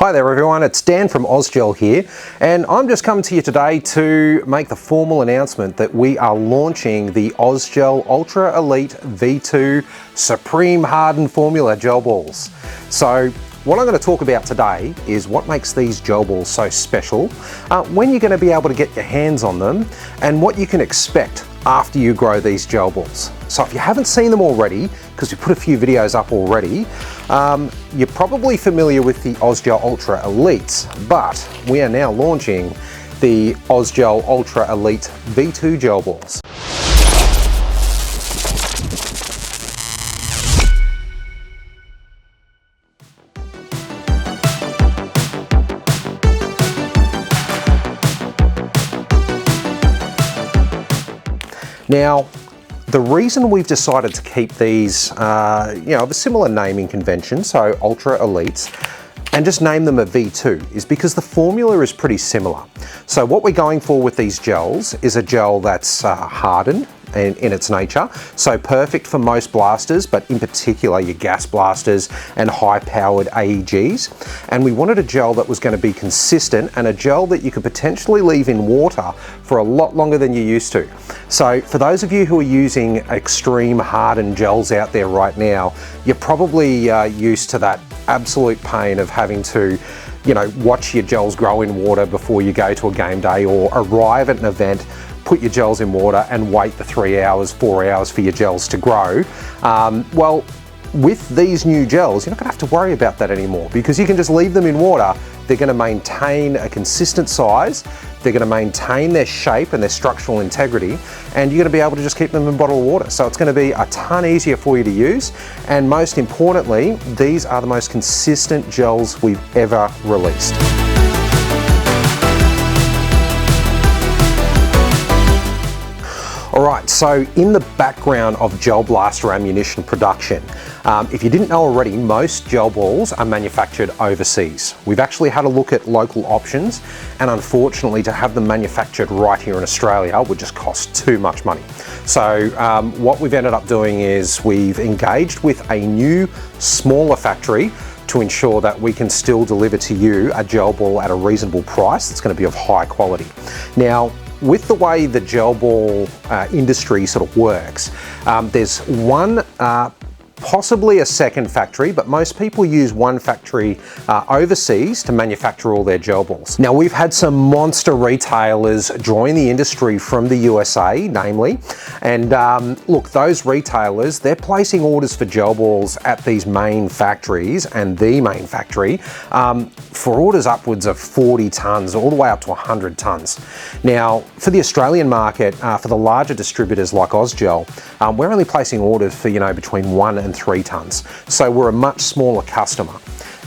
Hi there everyone, it's Dan from Ausgel here, and I'm just coming to you today to make the formal announcement that we are launching the Ausgel Ultra Elite V2 Supreme Hardened Formula gel balls. So what I'm going to talk about today is what makes these gel balls so special, when you're going to be able to get your hands on them, and what you can expect after you grow these gel balls. So if you haven't seen them already, because we put a few videos up already, you're probably familiar with the Ausgel Ultra Elites, but we are now launching the Ausgel Ultra Elite V2 gel balls. Now, the reason we've decided to keep these, of a similar naming convention, so Ultra Elites, and just name them a V2, is because the formula is pretty similar. So what we're going for with these gels is a gel that's hardened in its nature, so perfect for most blasters, but in particular your gas blasters and high-powered AEGs. And we wanted a gel that was going to be consistent, and a gel that you could potentially leave in water for a lot longer than you used to. So for those of you who are using extreme hardened gels out there right now, you're probably used to that absolute pain of having to watch your gels grow in water before you go to a game day or arrive at an event, put your gels in water and wait the 3 hours, 4 hours for your gels to grow. Well, with these new gels, you're not going to have to worry about that anymore, because you can just leave them in water. They're going to maintain a consistent size, they're going to maintain their shape and their structural integrity, and you're going to be able to just keep them in bottled water. So it's going to be a ton easier for you to use, and most importantly, these are the most consistent gels we've ever released. Alright, so in the background of gel blaster ammunition production, if you didn't know already, most gel balls are manufactured overseas. We've actually had a look at local options, and unfortunately to have them manufactured right here in Australia would just cost too much money. So what we've ended up doing is we've engaged with a new, smaller factory to ensure that we can still deliver to you a gel ball at a reasonable price that's going to be of high quality. Now, with the way the gel ball industry sort of works, there's one, possibly a second factory, but most people use one factory overseas to manufacture all their gel balls. Now, we've had some monster retailers join the industry from the USA, namely, and look, those retailers, they're placing orders for gel balls at these main factories and the main factory for orders upwards of 40 tons, all the way up to 100 tons. Now, for the Australian market, for the larger distributors like Ausgel, we're only placing orders for, between 1 and 3 tons. So we're a much smaller customer.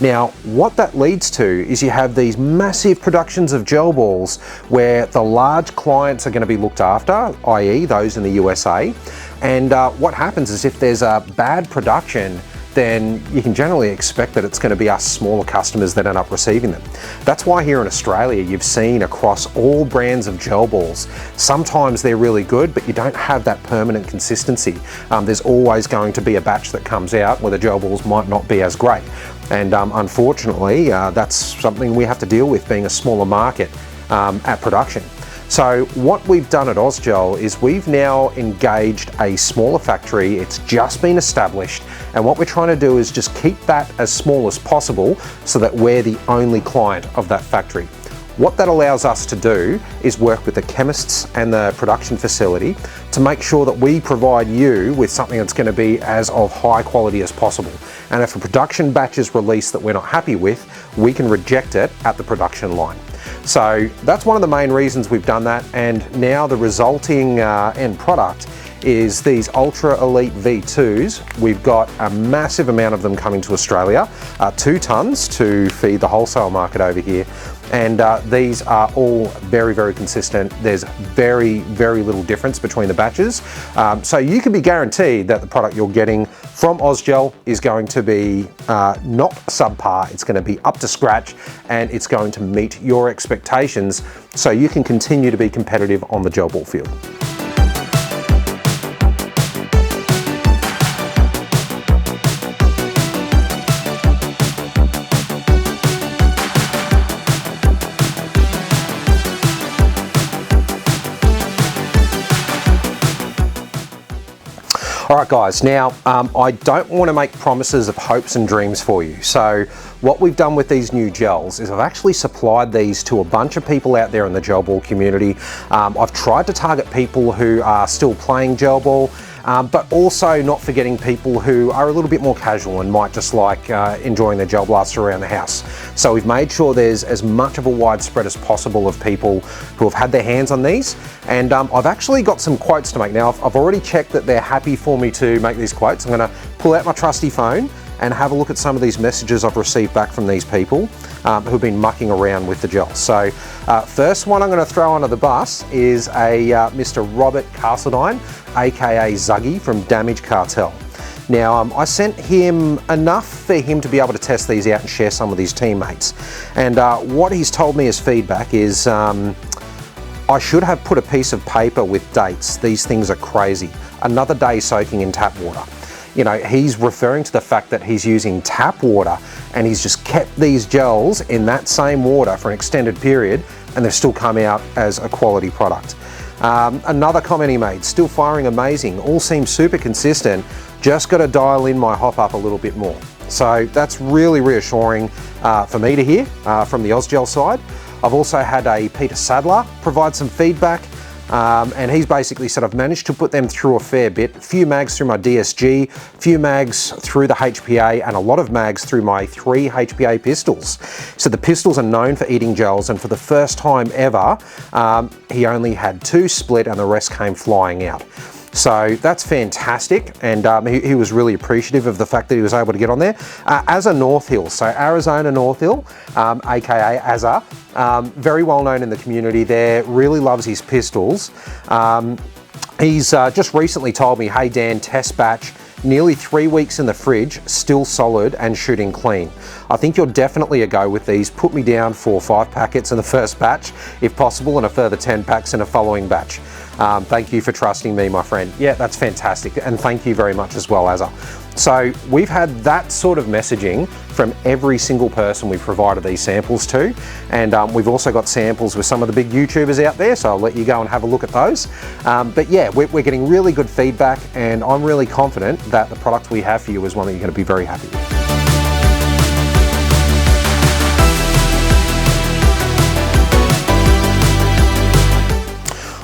Now, what that leads to is you have these massive productions of gel balls where the large clients are going to be looked after, i.e. those in the USA. And what happens is if there's a bad production, then you can generally expect that it's going to be us smaller customers that end up receiving them. That's why here in Australia you've seen across all brands of gel balls, sometimes they're really good, but you don't have that permanent consistency. There's always going to be a batch that comes out where the gel balls might not be as great. And unfortunately, that's something we have to deal with being a smaller market at production. So what we've done at Ausgel is we've now engaged a smaller factory. It's just been established, and what we're trying to do is just keep that as small as possible so that we're the only client of that factory. What that allows us to do is work with the chemists and the production facility to make sure that we provide you with something that's going to be as of high quality as possible. And if a production batch is released that we're not happy with, we can reject it at the production line. So that's one of the main reasons we've done that, and now the resulting end product is these Ultra Elite V2s. We've got a massive amount of them coming to Australia, 2 tons to feed the wholesale market over here. And these are all very, very consistent. There's very, very little difference between the batches. So you can be guaranteed that the product you're getting from Ausgel is going to be not subpar. It's going to be up to scratch, and it's going to meet your expectations so you can continue to be competitive on the gel ball field. Alright guys, now I don't want to make promises of hopes and dreams for you. So what we've done with these new gels is I've actually supplied these to a bunch of people out there in the gel ball community. I've tried to target people who are still playing gel ball, but also not forgetting people who are a little bit more casual and might just like enjoying their gel blaster around the house. So we've made sure there's as much of a widespread as possible of people who have had their hands on these. And I've actually got some quotes to make. Now I've already checked that they're happy for me to make these quotes. I'm gonna pull out my trusty phone and have a look at some of these messages I've received back from these people who've been mucking around with the gels. So first one I'm going to throw under the bus is a Mr. Robert Castledine, aka Zuggy from Damage Cartel. Now I sent him enough for him to be able to test these out and share some with his teammates. And what he's told me as feedback is I should have put a piece of paper with dates. These things are crazy. Another day soaking in tap water. You know, he's referring to the fact that he's using tap water and he's just kept these gels in that same water for an extended period and they've still come out as a quality product. Another comment he made, still firing amazing, all seems super consistent, just got to dial in my hop up a little bit more. So that's really reassuring for me to hear from the Ausgel side. I've also had a Peter Sadler provide some feedback. And he's basically said I've managed to put them through a fair bit, a few mags through my DSG, a few mags through the HPA, and a lot of mags through my 3 HPA pistols. So the pistols are known for eating gels, and for the first time ever, he only had 2 split and the rest came flying out. So that's fantastic, and he was really appreciative of the fact that he was able to get on there. Azza North Hill, so Arizona North Hill, aka Azza, very well known in the community there, really loves his pistols. He's just recently told me, hey Dan, test batch, nearly 3 weeks in the fridge, still solid and shooting clean. I think you're definitely a go with these. Put me down for 5 packets in the first batch, if possible, and a further 10 packs in a following batch. Thank you for trusting me, my friend. Yeah, that's fantastic. And thank you very much as well, Azza. So we've had that sort of messaging from every single person we've provided these samples to. And we've also got samples with some of the big YouTubers out there, so I'll let you go and have a look at those. But yeah, we're getting really good feedback, and I'm really confident that the product we have for you is one that you're going to be very happy with.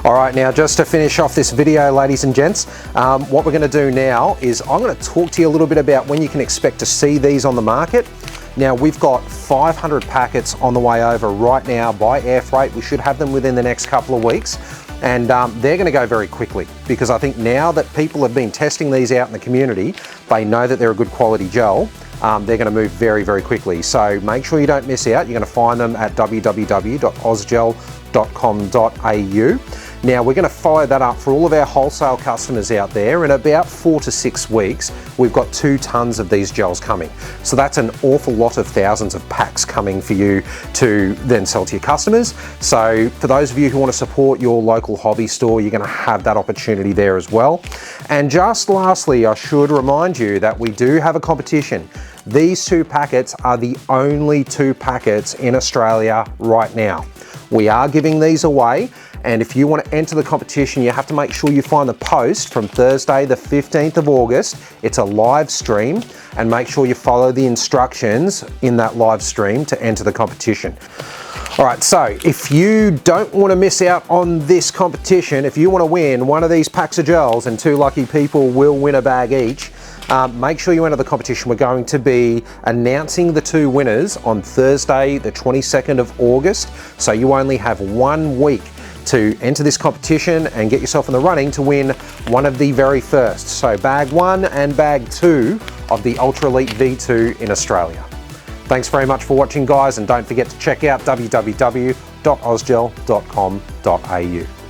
All right, now just to finish off this video, ladies and gents, what we're going to do now is I'm going to talk to you a little bit about when you can expect to see these on the market. Now we've got 500 packets on the way over right now by air freight. We should have them within the next couple of weeks, and they're going to go very quickly because I think now that people have been testing these out in the community, they know that they're a good quality gel. They're going to move very, very quickly. So make sure you don't miss out. You're going to find them at www.ausgel.com.au. Now we're going to follow that up for all of our wholesale customers out there. In about 4 to 6 weeks, we've got 2 tons of these gels coming. So that's an awful lot of thousands of packs coming for you to then sell to your customers. So for those of you who want to support your local hobby store, you're going to have that opportunity there as well. And just lastly, I should remind you that we do have a competition. These 2 packets are the only 2 packets in Australia right now. We are giving these away, and if you want to enter the competition, you have to make sure you find the post from Thursday the 15th of August. It's a live stream, and make sure you follow the instructions in that live stream to enter the competition. All right, so if you don't want to miss out on this competition, if you want to win one of these packs of gels, and 2 lucky people will win a bag each, make sure you enter the competition. We're going to be announcing the 2 winners on Thursday, the 22nd of August. So you only have 1 week to enter this competition and get yourself in the running to win one of the very first. So bag 1 and bag 2 of the Ultra Elite V2 in Australia. Thanks very much for watching, guys, and don't forget to check out www.ausgel.com.au.